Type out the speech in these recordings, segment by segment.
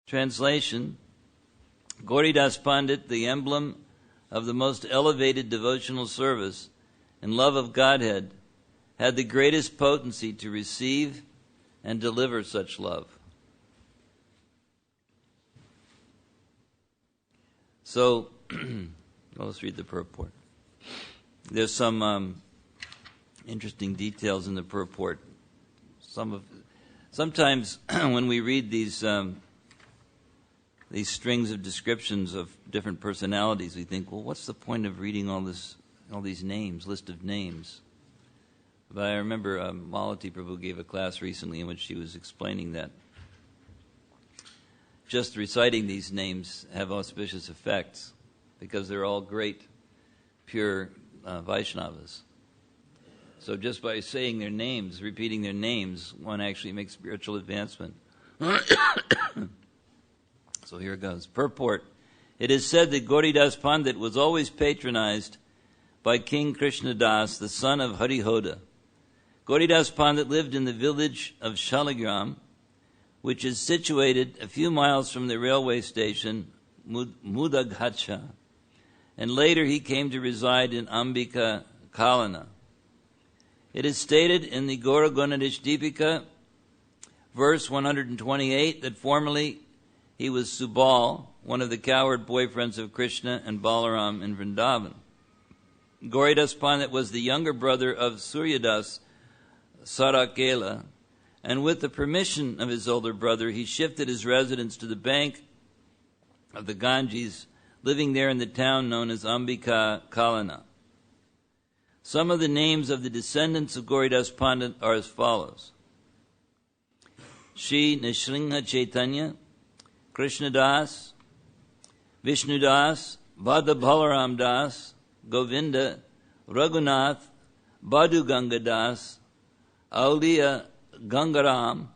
Translation: Gauridas Pandit, the emblem of the most elevated devotional service and love of Godhead, had the greatest potency to receive and deliver such love. So, let's read the purport. There's some interesting details in the purport. Sometimes when we read these strings of descriptions of different personalities, we think, well, what's the point of reading all these names, list of names? But I remember Malati Prabhu gave a class recently in which she was explaining that just reciting these names have auspicious effects because they're all great, pure Vaishnavas. So just by saying their names, repeating their names, one actually makes spiritual advancement. So here it goes. Purport. It is said that Gauridas Pandit was always patronized by King Krishnadas, the son of Harihoda. Gauridas Pandit lived in the village of Shaligram, which is situated a few miles from the railway station Mudaghacha, and later he came to reside in Ambika Kalana. It is stated in the Gaura Gunadish Deepika, verse 128, that formerly he was Subal, one of the cowherd boyfriends of Krishna and Balaram in Vrindavan. Gauridas Pandit was the younger brother of Suryadas Sarakela, and with the permission of his older brother, he shifted his residence to the bank of the Ganges, living there in the town known as Ambika Kalana. Some of the names of the descendants of Gauridas Pandit are as follows: Shri Nishringha Chaitanya, Krishnadas, Vishnudas, Bhadra Balaram Das, Govinda, Raghunath, Badhu Gangadas, Auliya Gangaram,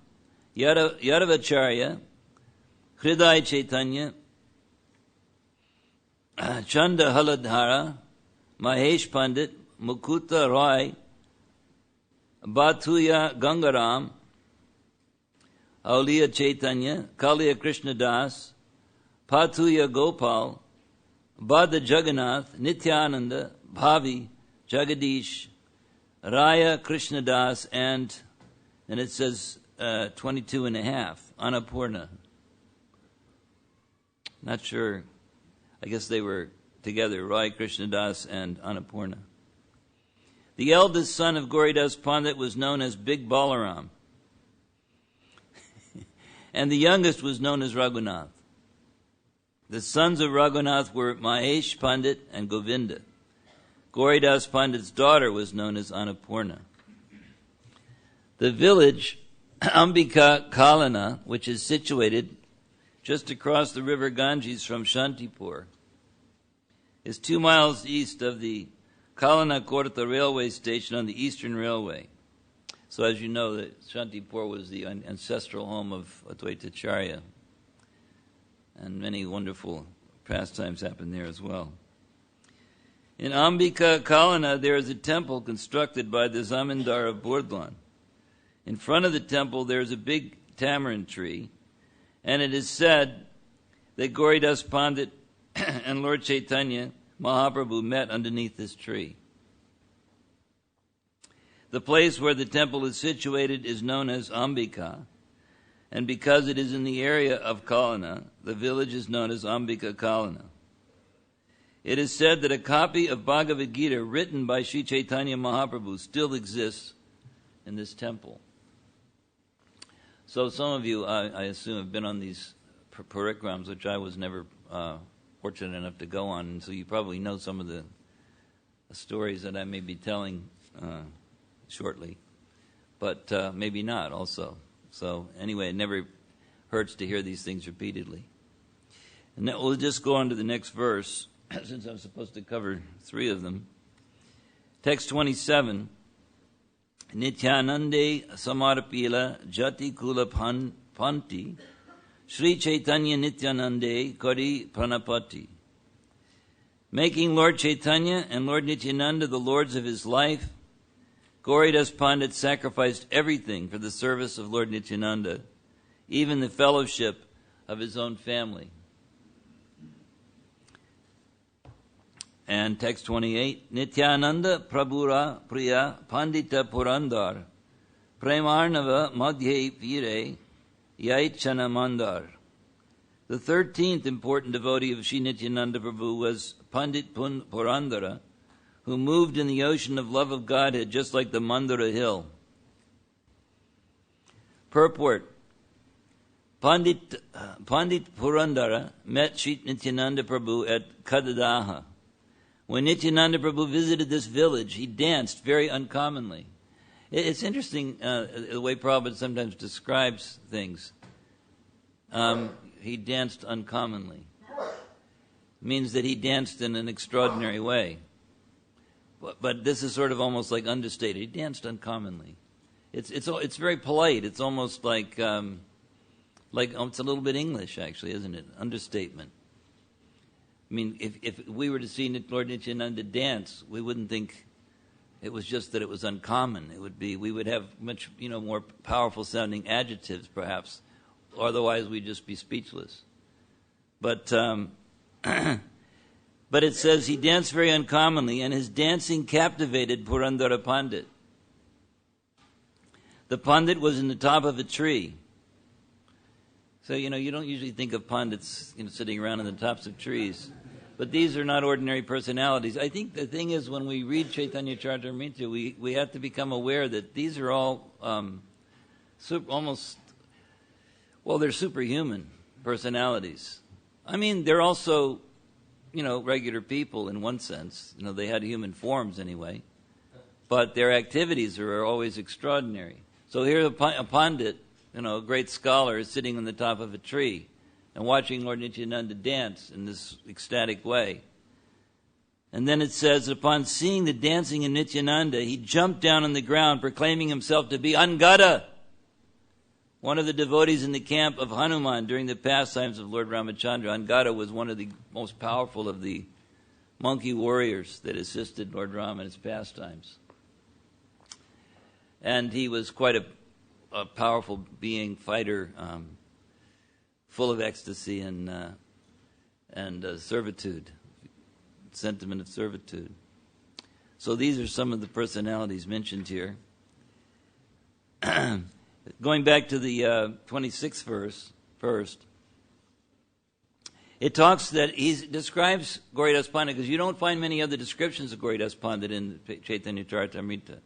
Yadavacharya, Hriday Chaitanya, Chanda Haladhara, Mahesh Pandit, Mukuta Roy, Bhathuya Gangaram, Auliya Chaitanya, Kaliya Krishnadas, Pathuya Gopal, Bhadra Jagannath, Nityananda, Bhavi, Jagadish, Raya Krishnadas, and it says 22 and a half, Annapurna. Not sure. I guess they were together, Raya Krishnadas and Annapurna. The eldest son of Gauridas Pandit was known as Big Balaram, and the youngest was known as Raghunath. The sons of Raghunath were Mahesh Pandit and Govinda. Gauridas Pandit's daughter was known as Annapurna. The village Ambika Kalana, which is situated just across the river Ganges from Shantipur, is 2 miles east of the Kalana Korta railway station on the Eastern Railway. So as you know, Shantipur was the ancestral home of Advaitacharya, and many wonderful pastimes happened there as well. In Ambika Kalana, there is a temple constructed by the Zamindar of Burdwan. In front of the temple, there is a big tamarind tree, and it is said that Gauridas Pandit and Lord Chaitanya Mahaprabhu met underneath this tree. The place where the temple is situated is known as Ambika, and because it is in the area of Kalana, the village is known as Ambika Kalana. It is said that a copy of Bhagavad Gita written by Sri Chaitanya Mahaprabhu still exists in this temple. So some of you, I assume, have been on these parikrams, which I was never fortunate enough to go on, and so you probably know some of the stories that I may be telling shortly, but maybe not also. So anyway, it never hurts to hear these things repeatedly. And then we'll just go on to the next verse, since I'm supposed to cover 3 of them. Text 27. Nityanande samarpila jati kula panti Sri Chaitanya Nityanande kari pranapati. Making Lord Chaitanya and Lord Nityananda the lords of his life, Gauridas Pandit sacrificed everything for the service of Lord Nityananda, even the fellowship of his own family. And text 28, Nityananda Prabhura Priya Pandita Purandar Premarnava Madhye Vire Yaichana Mandar. The 13th important devotee of Sri Nityananda Prabhu was Pandit Purandara, who moved in the ocean of love of Godhead just like the Mandara hill. Purport. Pandit Purandara met Sri Nityananda Prabhu at Kadadaha. When Nityananda Prabhu visited this village, he danced very uncommonly. It's interesting the way Prabhupada sometimes describes things. He danced uncommonly. It means that he danced in an extraordinary way. But this is sort of almost like understated. He danced uncommonly. It's very polite. It's almost like it's a little bit English, actually, isn't it? Understatement. I mean, if we were to see Lord Nityananda dance, we wouldn't think it was just that it was uncommon. We would have much, more powerful sounding adjectives, perhaps. Otherwise, we'd just be speechless. But it says he danced very uncommonly, and his dancing captivated Purandara Pandit. The Pandit was in the top of a tree. So, you don't usually think of Pandits, sitting around on the tops of trees. But these are not ordinary personalities. I think the thing is, when we read Chaitanya Charitamrita, we have to become aware that these are all they're superhuman personalities. I mean, they're also, regular people in one sense. They had human forms anyway. But their activities are always extraordinary. So here a Pandit, a great scholar, is sitting on the top of a tree and watching Lord Nityananda dance in this ecstatic way. And then it says, upon seeing the dancing of Nityananda, he jumped down on the ground, proclaiming himself to be Angada, one of the devotees in the camp of Hanuman during the pastimes of Lord Ramachandra. Angada was one of the most powerful of the monkey warriors that assisted Lord Rama in his pastimes. And he was quite a powerful being, fighter, full of ecstasy and servitude, sentiment of servitude. So these are some of the personalities mentioned here. Going back to the 26th verse first, it talks that he describes Gauridas Pandit, because you don't find many other descriptions of Gauridas Pandit in Chaitanya Charitamrita.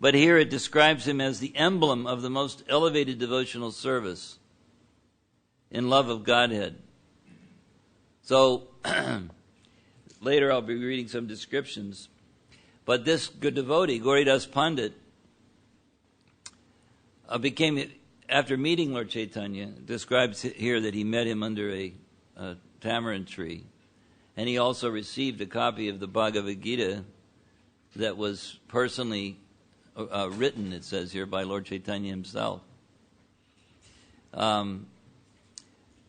But here it describes him as the emblem of the most elevated devotional service in love of Godhead. So later I'll be reading some descriptions. But this good devotee, Gauridas Pandit, became, after meeting Lord Chaitanya, describes here that he met him under a tamarind tree. And he also received a copy of the Bhagavad Gita that was personally written, it says here, by Lord Chaitanya himself.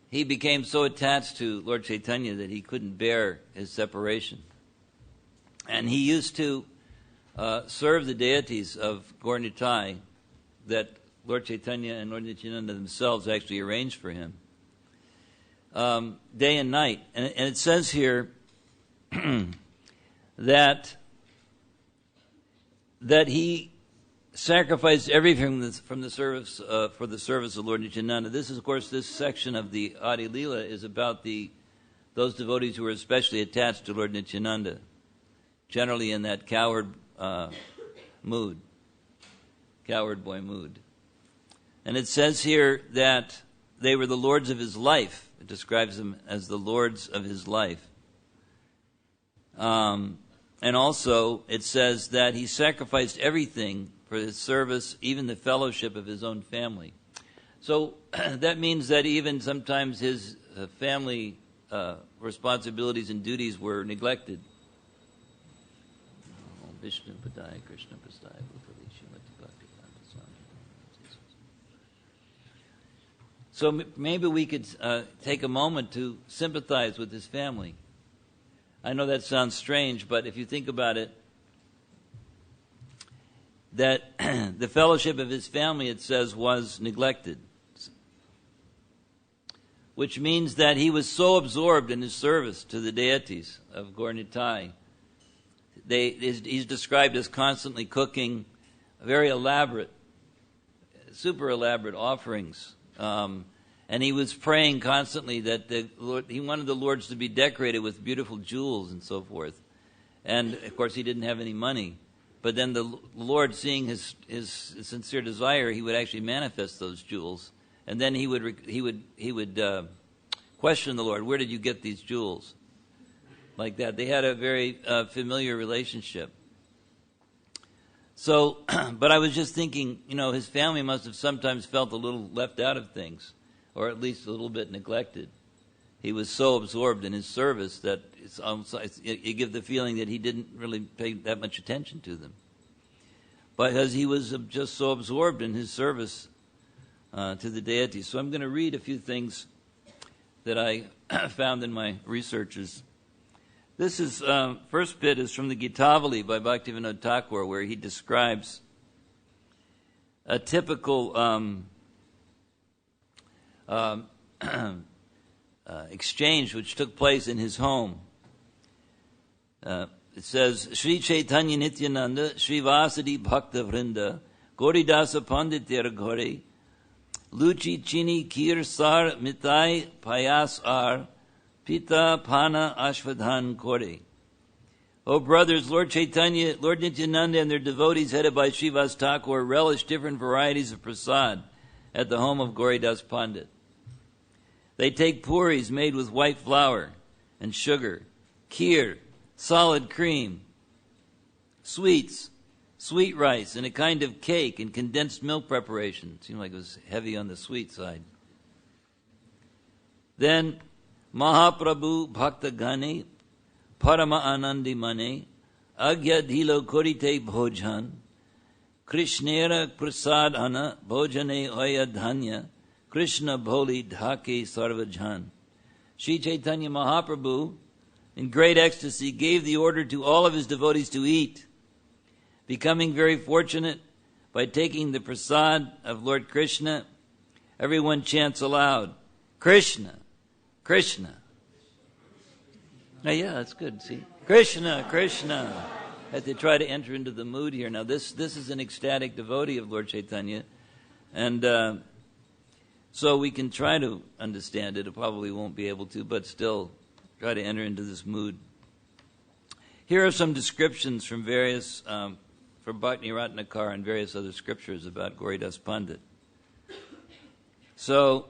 He became so attached to Lord Chaitanya that he couldn't bear his separation. And he used to serve the deities of Gaur Nitai that Lord Chaitanya and Lord Nityananda themselves actually arranged for him, day and night. And it says here that he sacrificed everything from the service for the service of Lord Nityananda. This is, of course, this section of the Adi Lila is about those devotees who are especially attached to Lord Nityananda, generally in that coward mood, coward boy mood. And it says here that they were the lords of his life. It describes them as the lords of his life. And also it says that he sacrificed everything for his service, even the fellowship of his own family. So that means that even sometimes his family responsibilities and duties were neglected. Vishnu Padaya, Krishna Prasthaya, So maybe we could take a moment to sympathize with his family. I know that sounds strange, but if you think about it, that the fellowship of his family, it says, was neglected. which means that he was so absorbed in his service to the deities of Gaur-Nitai. He's described as constantly cooking very elaborate, super elaborate offerings. And he was praying constantly that he wanted the lords to be decorated with beautiful jewels and so forth. And, of course, he didn't have any money. But then the Lord, seeing his sincere desire, he would actually manifest those jewels. And then he would question the Lord, where did you get these jewels? Like that. They had a very familiar relationship. So, but I was just thinking, his family must have sometimes felt a little left out of things, or at least a little bit neglected. He was so absorbed in his service that you give the feeling that he didn't really pay that much attention to them. Because he was just so absorbed in his service to the deity. So I'm going to read a few things that I found in my researches. This is, first bit is from the Gitavali by Bhaktivinoda Thakur, where he describes a typical exchange which took place in his home. It says, Sri Chaitanya Nityananda, Sri Vasadi Bhakta Vrinda, Goridasa Pandityar Ghore, Luchi Chini Kir Sar Mitai Payas Ar, Pita Pana Ashvadhan Kore. O brothers, Lord Chaitanya, Lord Nityananda, and their devotees headed by Srivas Thakur relish different varieties of prasad at the home of Gauridas Pandit. They take puris made with white flour and sugar, kheer, solid cream, sweets, sweet rice, and a kind of cake and condensed milk preparation. It seemed like it was heavy on the sweet side. Then Mahaprabhu Bhakta Gane, Parama Anandi Mane, Agya Dhilo Korite Bhojan, Krishnera Prasad Ana, Bhojane Oya Dhanya, Krishna Bholi Dhake Sarvajan. Sri Chaitanya Mahaprabhu, in great ecstasy, gave the order to all of his devotees to eat, becoming very fortunate by taking the prasad of Lord Krishna. Everyone chants aloud, Krishna, Krishna. Now, yeah, that's good, see? Krishna, Krishna. As they try to enter into the mood here. Now, this is an ecstatic devotee of Lord Chaitanya. And so we can try to understand it. It probably won't be able to, but still try to enter into this mood. Here are some descriptions from various, from Bhakti Ratnakar and various other scriptures about Gauridas Pandit. So,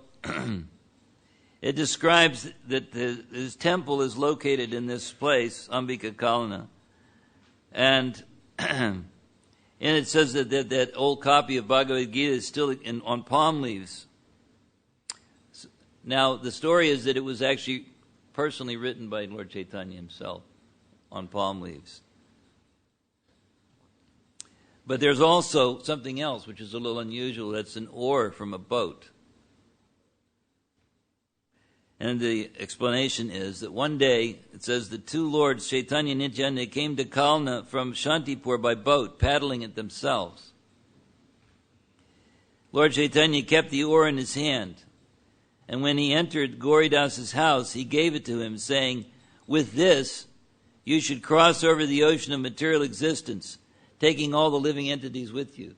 it describes that his temple is located in this place, Ambika Kalana. And it says that old copy of Bhagavad Gita is still on palm leaves. Now, the story is that it was actually personally written by Lord Chaitanya himself on palm leaves. But there's also something else which is a little unusual. That's an oar from a boat. And the explanation is that one day, it says the two lords, Chaitanya and Nityananda, came to Kalna from Shantipur by boat, paddling it themselves. Lord Chaitanya kept the oar in his hand. And when he entered Gauridas' house, he gave it to him, saying, with this, you should cross over the ocean of material existence, taking all the living entities with you.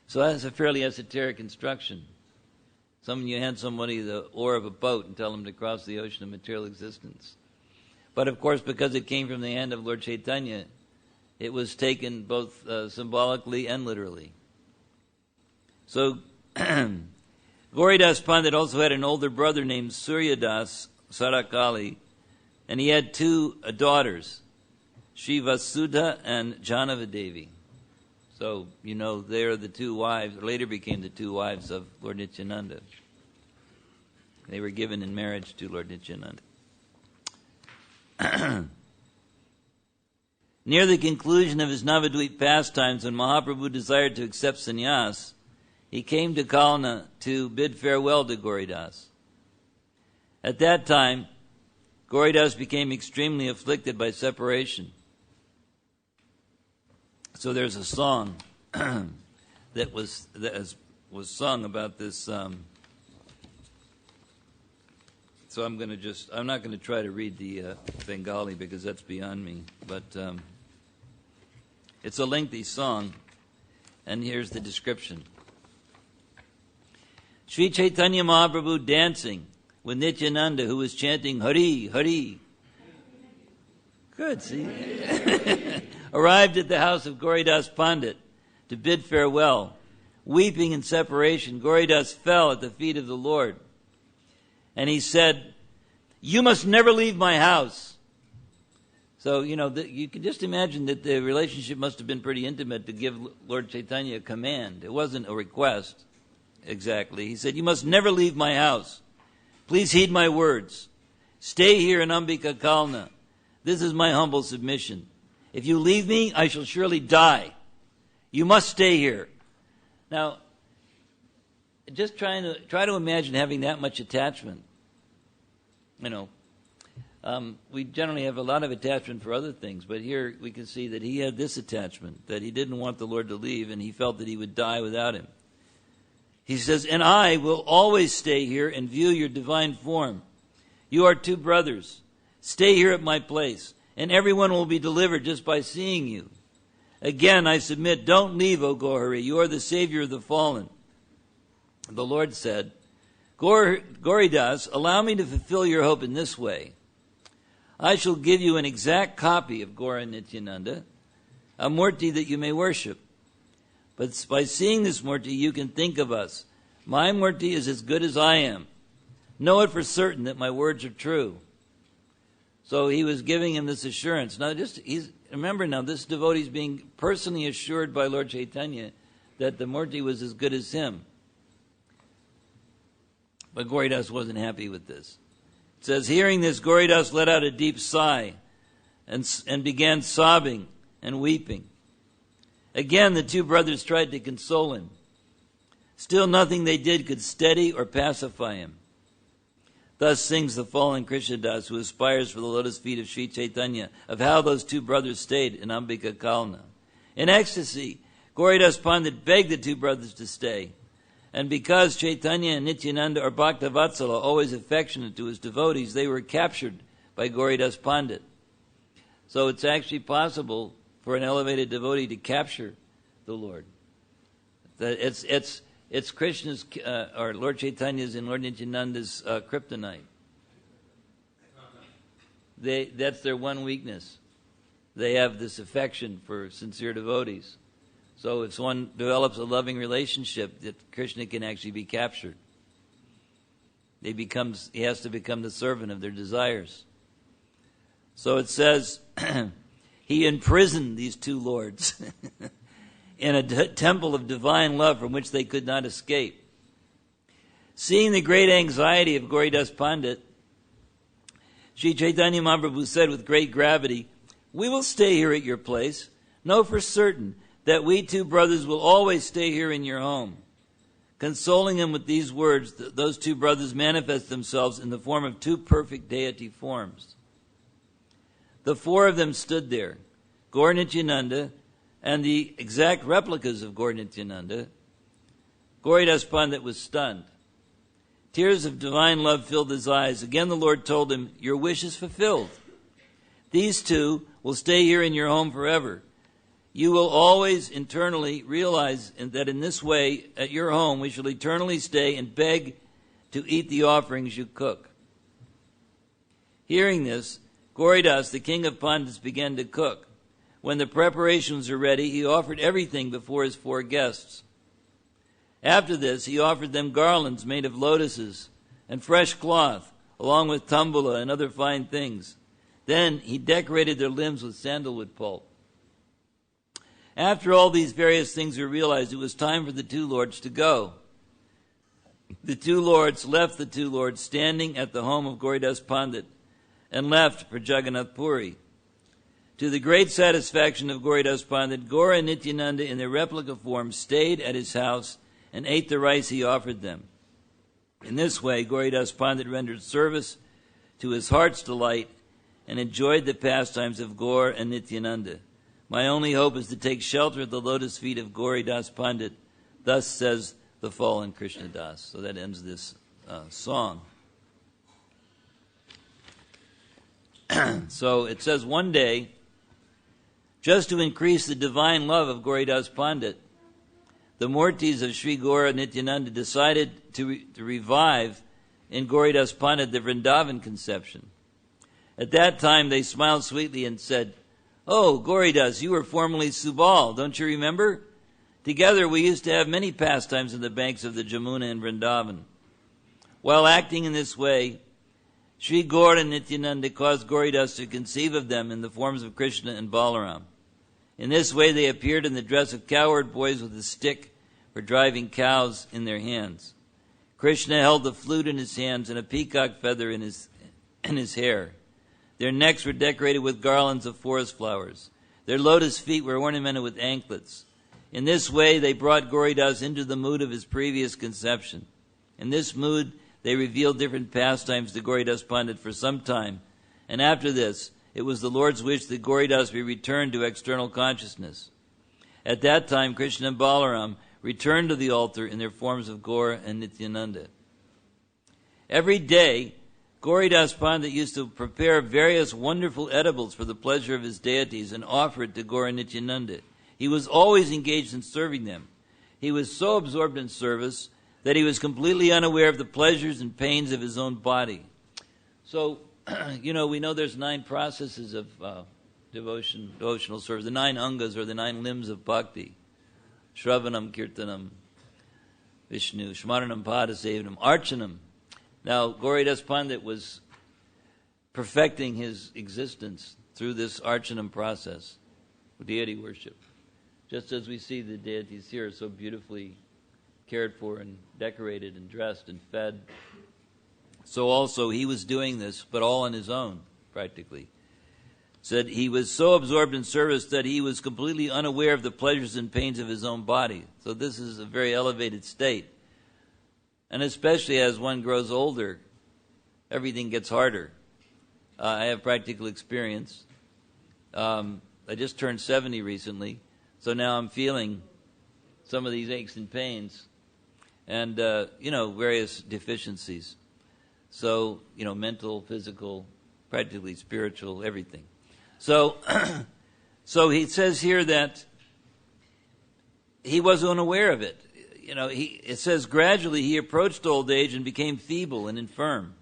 So that's a fairly esoteric instruction. You hand somebody the oar of a boat and tell them to cross the ocean of material existence. But of course, because it came from the hand of Lord Chaitanya, it was taken both symbolically and literally. So, Gauridas Pandit also had an older brother named Suryadas Sarakali, and he had two daughters, Shri Vasudha and Janavadevi. So, they are the two wives, or later became the two wives of Lord Nityananda. They were given in marriage to Lord Nityananda. Near the conclusion of his Navadvip pastimes, when Mahaprabhu desired to accept sannyas, he came to Kalna to bid farewell to Gauridas. At that time, Gauridas became extremely afflicted by separation. So there's a song that was sung about this So I'm not going to try to read the Bengali because that's beyond me. But it's a lengthy song, and here's the description. Sri Chaitanya Mahaprabhu dancing with Nityananda, who was chanting Hari, Hari. Good, see? Arrived at the house of Gauridas Pandit to bid farewell. Weeping in separation, Gauridas fell at the feet of the Lord. And he said, "You must never leave my house." So, you can just imagine that the relationship must have been pretty intimate to give Lord Chaitanya a command. It wasn't a request, exactly. He said, "You must never leave my house. Please heed my words. Stay here in Ambika Kalna. This is my humble submission. If you leave me, I shall surely die. You must stay here." Now, just try to imagine having that much attachment. We generally have a lot of attachment for other things, but here we can see that he had this attachment, that he didn't want the Lord to leave, and he felt that he would die without him. He says, "And I will always stay here and view your divine form. You are two brothers. Stay here at my place, and everyone will be delivered just by seeing you. Again, I submit, don't leave, O Gauri. You are the savior of the fallen." The Lord said, "Gauridas, allow me to fulfill your hope in this way. I shall give you an exact copy of Gaura Nityananda, a murti that you may worship. But by seeing this murti, you can think of us. My murti is as good as I am. Know it for certain that my words are true." So he was giving him this assurance. Now, remember now, this devotee is being personally assured by Lord Chaitanya that the murti was as good as him. But Gauridas wasn't happy with this. It says, hearing this, Gauridas let out a deep sigh and began sobbing and weeping. Again, the two brothers tried to console him. Still, nothing they did could steady or pacify him. Thus sings the fallen Krishnadas, who aspires for the lotus feet of Sri Chaitanya, of how those two brothers stayed in Ambika Kalna. In ecstasy, Gauridas Pandit begged the two brothers to stay. And because Chaitanya and Nityananda are Bhaktavatsala, always affectionate to his devotees, they were captured by Gauridas Pandit. So it's actually possible for an elevated devotee to capture the Lord. It's Krishna's, or Lord Chaitanya's and Lord Nityananda's kryptonite. That's their one weakness. They have this affection for sincere devotees. So if one develops a loving relationship, that Krishna can actually be captured. He has to become the servant of their desires. So it says, he imprisoned these two lords in a temple of divine love from which they could not escape. Seeing the great anxiety of Gauridas Pandit, Sri Chaitanya Mahaprabhu said with great gravity, "We will stay here at your place. Know for certain that we two brothers will always stay here in your home." Consoling him with these words, those two brothers manifest themselves in the form of two perfect deity forms. The four of them stood there, Gaur Nityananda and the exact replicas of Gaur Nityananda. Gauridas Pandit was stunned. Tears of divine love filled his eyes. Again the Lord told him, "Your wish is fulfilled. These two will stay here in your home forever. You will always internally realize that in this way, at your home, we shall eternally stay and beg to eat the offerings you cook." Hearing this, Gauridas, the king of Pandits, began to cook. When the preparations were ready, he offered everything before his four guests. After this, he offered them garlands made of lotuses and fresh cloth, along with tambula and other fine things. Then he decorated their limbs with sandalwood pulp. After all these various things were realized, it was time for the two lords to go. The two lords left the two lords standing at the home of Gauridas Pandit and left for Jagannath Puri. To the great satisfaction of Gauridas Pandit, Gaur and Nityananda in their replica form stayed at his house and ate the rice he offered them. In this way, Gauridas Pandit rendered service to his heart's delight and enjoyed the pastimes of Gaur and Nityananda. My only hope is to take shelter at the lotus feet of Gauridas Pandit. Thus says the fallen Krishnadas. So that ends this song. So it says one day, just to increase the divine love of Gauridas Pandit, the Murtis of Sri Gaura Nityananda decided to revive in Gauridas Pandit the Vrindavan conception. At that time they smiled sweetly and said, "Oh, Gauridas, you were formerly Subal, don't you remember? Together we used to have many pastimes on the banks of the Jamuna in Vrindavan." While acting in this way, Sri Gaura Nityananda caused Gauridas to conceive of them in the forms of Krishna and Balaram. In this way they appeared in the dress of cowherd boys with a stick for driving cows in their hands. Krishna held the flute in his hands and a peacock feather in his hair. Their necks were decorated with garlands of forest flowers. Their lotus feet were ornamented with anklets. In this way they brought Gauridas into the mood of his previous conception. In this mood they revealed different pastimes to Gauridas Pandit for some time, and after this it was the Lord's wish that Gauridas be returned to external consciousness. At that time Krishna and Balaram returned to the altar in their forms of Gaura and Nityananda. Every day Gauridas Pandit used to prepare various wonderful edibles for the pleasure of his deities and offer it to Gaura and Nityananda. He was always engaged in serving them. He was so absorbed in service that he was completely unaware of the pleasures and pains of his own body. So, we know there's 9 processes of devotional service, the 9 angas or the 9 limbs of bhakti. Shravanam, Kirtanam, Vishnu, Shmaranam, Padasevanam, Archanam. Now, Gauridas Pandit was perfecting his existence through this Archanam process, deity worship. Just as we see the deities here so beautifully cared for and decorated and dressed and fed, so also he was doing this, but all on his own, practically. Said he was so absorbed in service that he was completely unaware of the pleasures and pains of his own body. So this is a very elevated state. And especially as one grows older, everything gets harder. I have practical experience. I just turned 70 recently, so now I'm feeling some of these aches and pains and, various deficiencies. So, mental, physical, practically spiritual, everything. So, so he says here that he was unaware of it. It says gradually he approached old age and became feeble and infirm.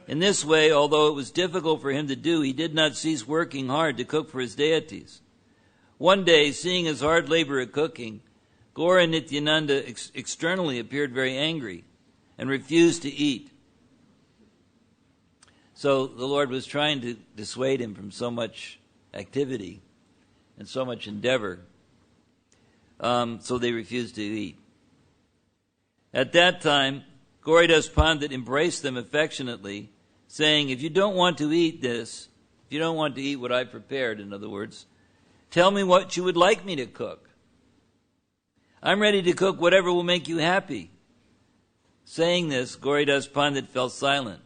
In this way, although it was difficult for him to do, he did not cease working hard to cook for his deities. One day, seeing his hard labor at cooking, Gaura Nityananda externally appeared very angry and refused to eat. So the Lord was trying to dissuade him from so much activity and so much endeavor. So they refused to eat. At that time, Gauridas Pandit embraced them affectionately, saying, "If you don't want to eat this, if you don't want to eat what I prepared, in other words, tell me what you would like me to cook. I'm ready to cook whatever will make you happy." Saying this, Gauridas Pandit fell silent.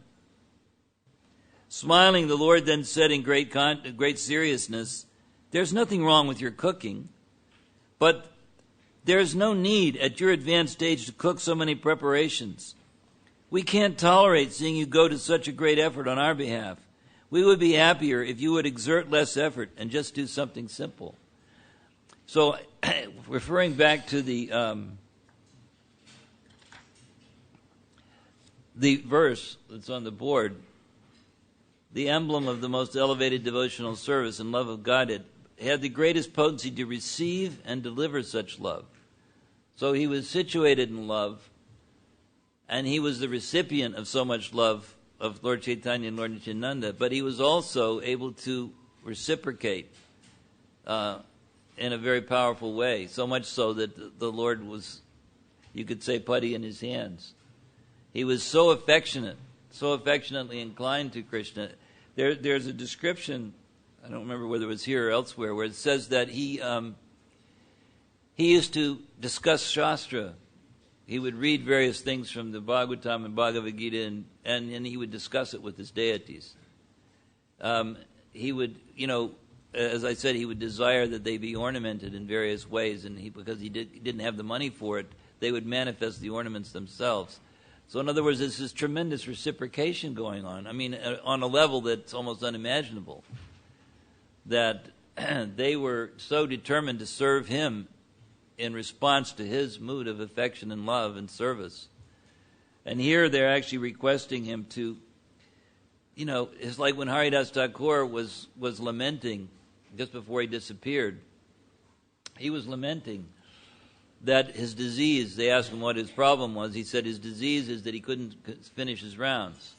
Smiling, the Lord then said in great seriousness, "There's nothing wrong with your cooking, but there's no need at your advanced stage to cook so many preparations. We can't tolerate seeing you go to such a great effort on our behalf. We would be happier if you would exert less effort and just do something simple." So, referring back to the verse that's on the board, the emblem of the most elevated devotional service and love of God, it had the greatest potency to receive and deliver such love. So he was situated in love, and he was the recipient of so much love of Lord Chaitanya and Lord Nityananda, but he was also able to reciprocate in a very powerful way, so much so that the Lord was, you could say, putty in his hands. He was so affectionate, so affectionately inclined to Krishna. There's a description, I don't remember whether it was here or elsewhere, where it says that he used to discuss Shastra. He would read various things from the Bhagavatam and Bhagavad Gita, and he would discuss it with his deities. He would, as I said, he would desire that they be ornamented in various ways, and because he didn't have the money for it, they would manifest the ornaments themselves. So in other words, there's this tremendous reciprocation going on. I mean, on a level that's almost unimaginable. That they were so determined to serve him in response to his mood of affection and love and service. And here they're actually requesting him to, it's like when Haridas Thakur was lamenting just before he disappeared. He was lamenting that his disease, they asked him what his problem was. He said his disease is that he couldn't finish his rounds.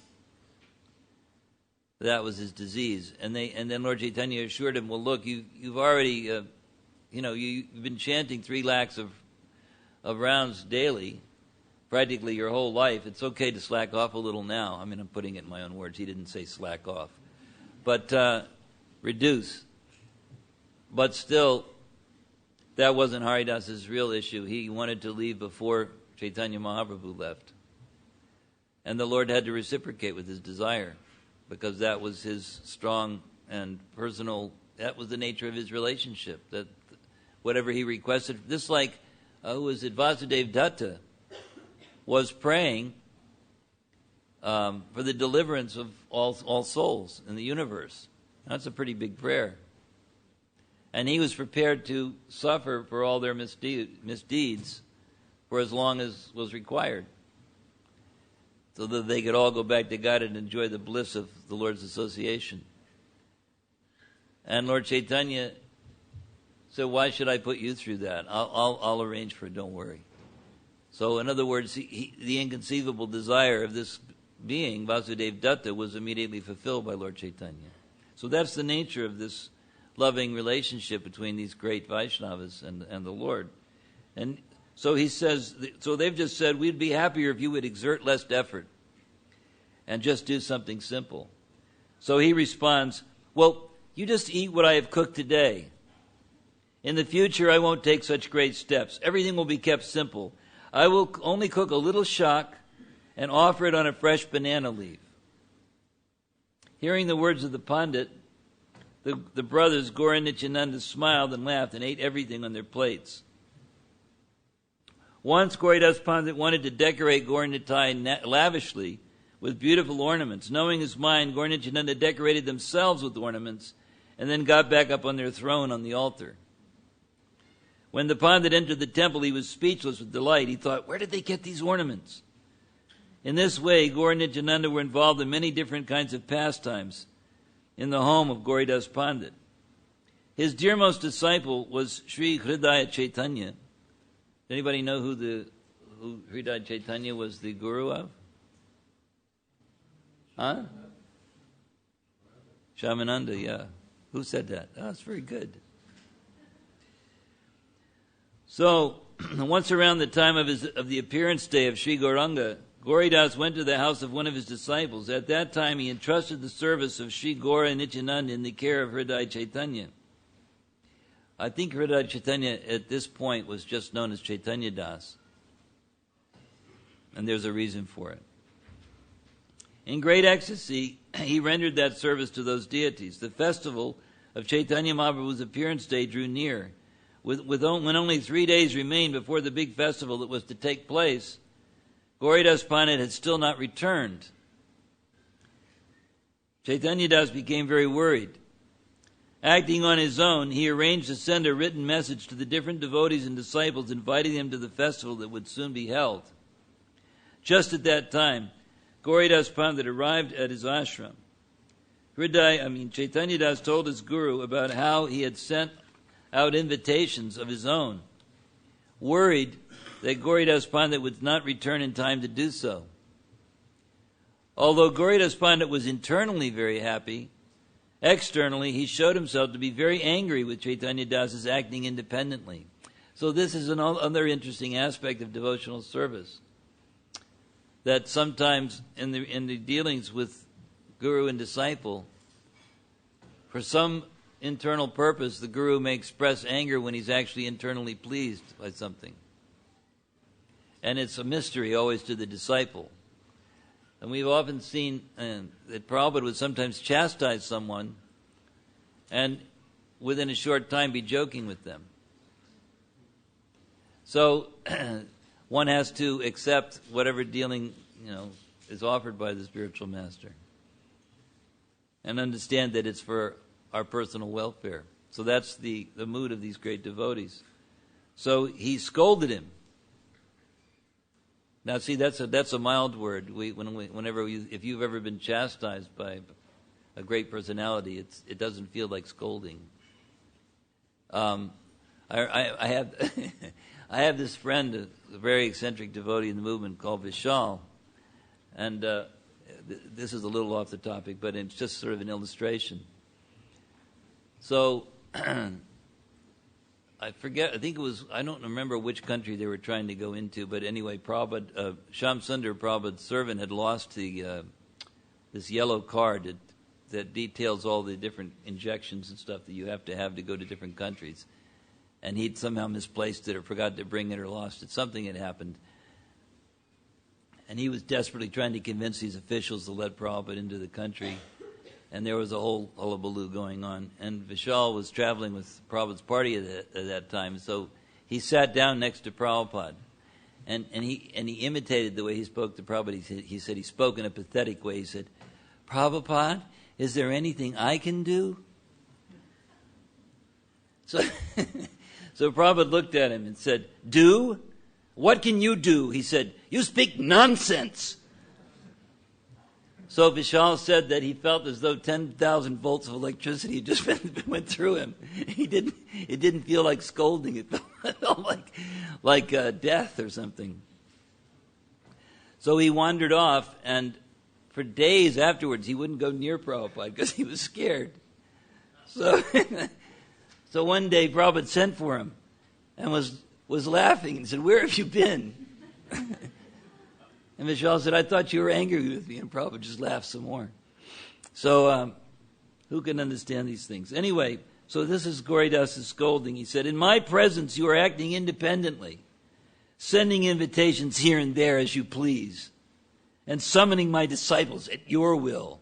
That was his disease. And then Lord Chaitanya assured him, well, look, you've already, you've been chanting 3 lakhs of rounds daily, practically your whole life. It's okay to slack off a little now. I mean, I'm putting it in my own words. He didn't say slack off. But reduce. But still, that wasn't Haridas's real issue. He wanted to leave before Chaitanya Mahaprabhu left. And the Lord had to reciprocate with his desire, because that was his strong and personal, that was the nature of his relationship, that whatever he requested, just like, who was it, Vasudev Datta was praying for the deliverance of all souls in the universe. That's a pretty big prayer. And he was prepared to suffer for all their misdeeds for as long as was required, so that they could all go back to God and enjoy the bliss of the Lord's association. And Lord Chaitanya said, why should I put you through that? I'll arrange for it, don't worry. So in other words, the inconceivable desire of this being, Vasudeva Datta, was immediately fulfilled by Lord Chaitanya. So that's the nature of this loving relationship between these great Vaishnavas and the Lord. And so he says, so they've just said, we'd be happier if you would exert less effort and just do something simple. So he responds, well, you just eat what I have cooked today. In the future, I won't take such great steps. Everything will be kept simple. I will only cook a little shak and offer it on a fresh banana leaf. Hearing the words of the Pandit, the brothers, Gaura and Nityananda, smiled and laughed and ate everything on their plates. Once Gauridas Pandit wanted to decorate Gaura Nitai lavishly with beautiful ornaments. Knowing his mind, Gaura and Nityananda decorated themselves with ornaments and then got back up on their throne on the altar. When the Pandit entered the temple, he was speechless with delight. He thought, where did they get these ornaments? In this way, Gaura and Nityananda were involved in many different kinds of pastimes in the home of Gauridas Pandit. His dearmost disciple was Sri Hridaya Chaitanya. Anybody know who Hridaya Chaitanya was the guru of? Huh? Shamananda, yeah. Who said that? Oh, that's very good. So, once around the time of the appearance day of Sri Gauranga, Gauridas went to the house of one of his disciples. At that time, he entrusted the service of Sri Gaura and Nityananda in the care of Hridaya Chaitanya. I think Hridaya Chaitanya at this point was just known as Chaitanya Das. And there's a reason for it. In great ecstasy, he rendered that service to those deities. The festival of Chaitanya Mahaprabhu's appearance day drew near. When only 3 days remained before the big festival that was to take place, Gauridas Pandit had still not returned. Chaitanya Das became very worried. Acting on his own, he arranged to send a written message to the different devotees and disciples, inviting them to the festival that would soon be held. Just at that time, Gauridas Pandit arrived at his ashram. Chaitanya Das told his guru about how he had sent out invitations of his own, worried that Gauridas Pandit would not return in time to do so. Although Gauridas Pandit was internally very happy, externally he showed himself to be very angry with Chaitanya Das's acting independently. So this is another interesting aspect of devotional service, that sometimes in the dealings with guru and disciple, for some internal purpose, the guru may express anger when he's actually internally pleased by something. And it's a mystery always to the disciple. And we've often seen that Prabhupada would sometimes chastise someone and within a short time be joking with them. So one has to accept whatever dealing is offered by the spiritual master. And understand that it's for our personal welfare. So that's the mood of these great devotees. So he scolded him. Now, see, that's a mild word. If you've ever been chastised by a great personality, it doesn't feel like scolding. I have I have this friend, a very eccentric devotee in the movement called Vishal, and this is a little off the topic, but it's just sort of an illustration. So I don't remember which country they were trying to go into, but anyway, Shyam Sundar Prabhupada's servant had lost this yellow card that details all the different injections and stuff that you have to go to different countries. And he'd somehow misplaced it or forgot to bring it or lost it. Something had happened. And he was desperately trying to convince these officials to let Prabhupada into the country. And there was a whole hullabaloo going on. And Vishal was traveling with Prabhupada's party at that time. So he sat down next to Prabhupada. And he imitated the way he spoke to Prabhupada. He said he spoke in a pathetic way. He said, "Prabhupada, is there anything I can do?" So Prabhupada looked at him and said, "Do? What can you do?" He said, "You speak nonsense." So Vishal said that he felt as though 10,000 volts of electricity just went through him. It didn't feel like scolding. It felt like death or something. So he wandered off, and for days afterwards he wouldn't go near Prabhupada because he was scared. So one day Prabhupada sent for him and was laughing and said, "Where have you been?" And Vishal said, "I thought you were angry with me." And Prabhupada just laughed some more. So who can understand these things? Anyway, so this is Gauridas' scolding. He said, "In my presence you are acting independently, sending invitations here and there as you please, and summoning my disciples at your will.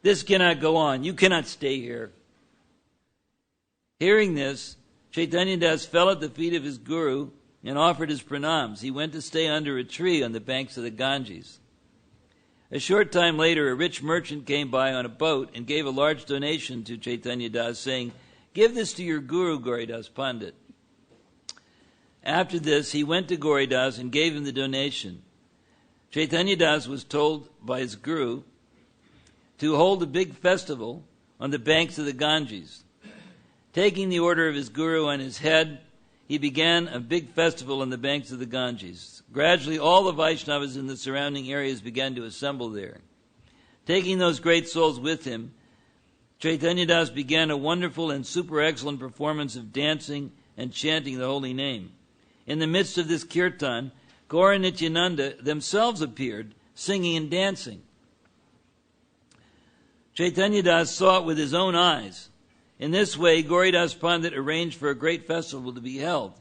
This cannot go on. You cannot stay here." Hearing this, Chaitanya Das fell at the feet of his guru and offered his pranams. He went to stay under a tree on the banks of the Ganges. A short time later, a rich merchant came by on a boat and gave a large donation to Chaitanya Das, saying, "Give this to your guru, Gauridas Pandit." After this, he went to Gauridas and gave him the donation. Chaitanya Das was told by his guru to hold a big festival on the banks of the Ganges. Taking the order of his guru on his head, he began a big festival on the banks of the Ganges. Gradually, all the Vaishnavas in the surrounding areas began to assemble there. Taking those great souls with him, Chaitanya Das began a wonderful and super excellent performance of dancing and chanting the holy name. In the midst of this kirtan, Gaura and Nityananda themselves appeared, singing and dancing. Chaitanya Das saw it with his own eyes. In this way, Gauridas Pandit arranged for a great festival to be held.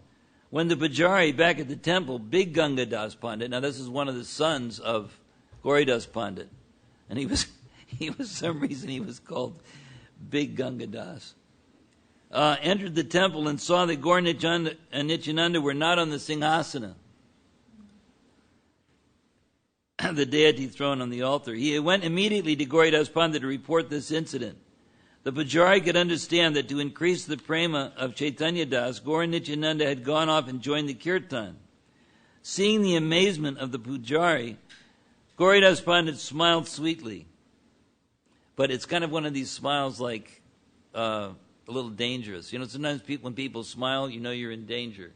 When the Pujari back at the temple, Big Ganga Das Pandit, now this is one of the sons of Gauridas Pandit, and he was some reason he was called Big Ganga Das, entered the temple and saw that Gaura and Nityananda were not on the Singhasana, the deity throne on the altar. He went immediately to Gauridas Pandit to report this incident. The Pujari could understand that to increase the prema of Chaitanya Das, Gaura and Nityananda had gone off and joined the kirtan. Seeing the amazement of the Pujari, Gauridas Pandit smiled sweetly. But it's kind of one of these smiles like a little dangerous. You know, sometimes when people smile, you know you're in danger.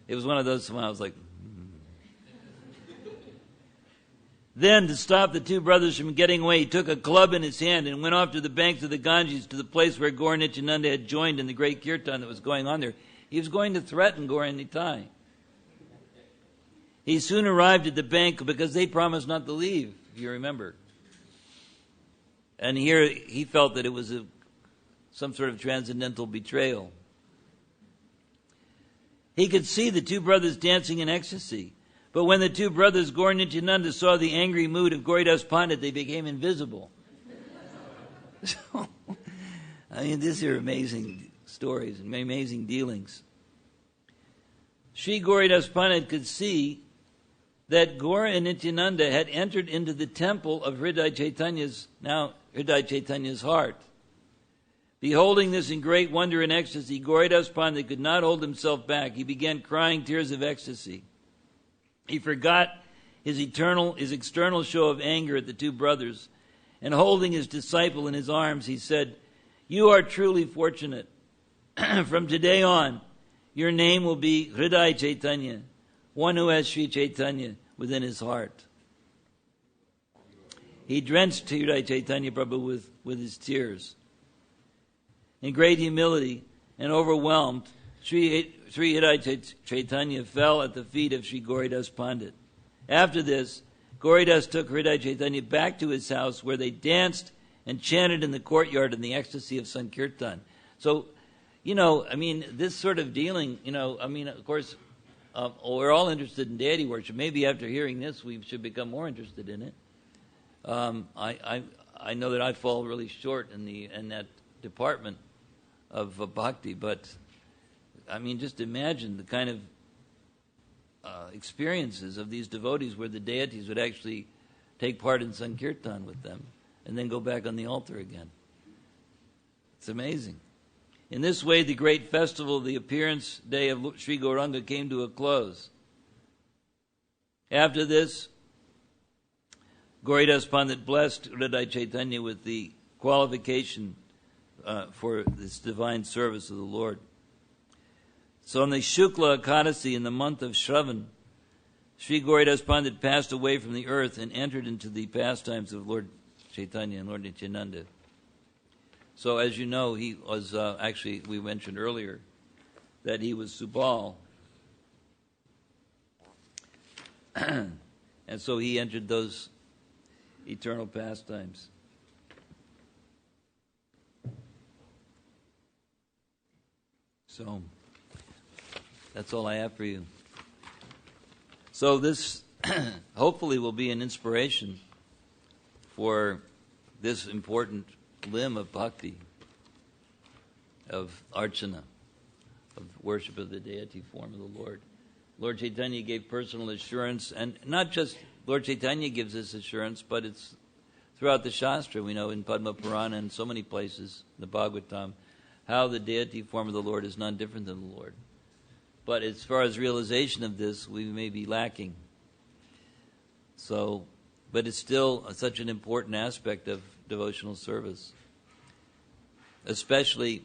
It was one of those smiles like... Then, to stop the two brothers from getting away, he took a club in his hand and went off to the banks of the Ganges to the place where Gaura and Nityananda had joined in the great kirtan that was going on there. He was going to threaten Gaura and Nitai. He soon arrived at the bank because they promised not to leave, if you remember. And here he felt that it was some sort of transcendental betrayal. He could see the two brothers dancing in ecstasy. But when the two brothers, Gaura and Nityananda, saw the angry mood of Gauridas Pandit, they became invisible. So, these are amazing stories and amazing dealings. Sri Gauridas Pandit could see that Gaur and Nityananda had entered into the temple of Hridaya Chaitanya's heart. Beholding this in great wonder and ecstasy, Gauridas Pandit could not hold himself back. He began crying tears of ecstasy. He forgot his external show of anger at the two brothers, and holding his disciple in his arms, he said, "You are truly fortunate. From today on, your name will be Hridaya Chaitanya, one who has Sri Chaitanya within his heart." He drenched Hridaya Chaitanya Prabhu with his tears. In great humility and overwhelmed, Sri Hridaya Chaitanya fell at the feet of Sri Gauridas Pandit. After this, Gauridas took Hridaya Chaitanya back to his house, where they danced and chanted in the courtyard in the ecstasy of Sankirtan. So, this sort of dealing, of course, we're all interested in deity worship. Maybe after hearing this, we should become more interested in it. I know that I fall really short in that department of bhakti, but just imagine the kind of experiences of these devotees where the deities would actually take part in Sankirtan with them and then go back on the altar again. It's amazing. In this way, the great festival, the appearance day of Sri Gauranga, came to a close. After this, Gauridas Pandit blessed Hridaya Chaitanya with the qualification for this divine service of the Lord. So on the Shukla Ekadasi, in the month of Shravan, Sri Gauridas Pandit passed away from the earth and entered into the pastimes of Lord Chaitanya and Lord Nityananda. So as you know, he was, we mentioned earlier, that he was Subal. And so he entered those eternal pastimes. So that's all I have for you. So this hopefully will be an inspiration for this important limb of bhakti, of archana, of worship of the deity form of the Lord. Lord Chaitanya gave personal assurance, and not just Lord Chaitanya gives this assurance, but it's throughout the Shastra. We know in Padma Purana and so many places, the Bhagavatam, how the deity form of the Lord is none different than the Lord. But as far as realization of this, we may be lacking. So, but it's still such an important aspect of devotional service, especially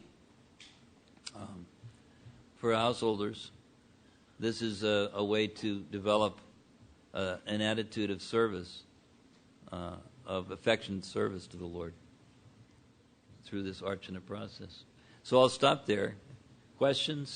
for householders. This is a way to develop an attitude of service, of affectionate service to the Lord through this archana process. So I'll stop there. Questions?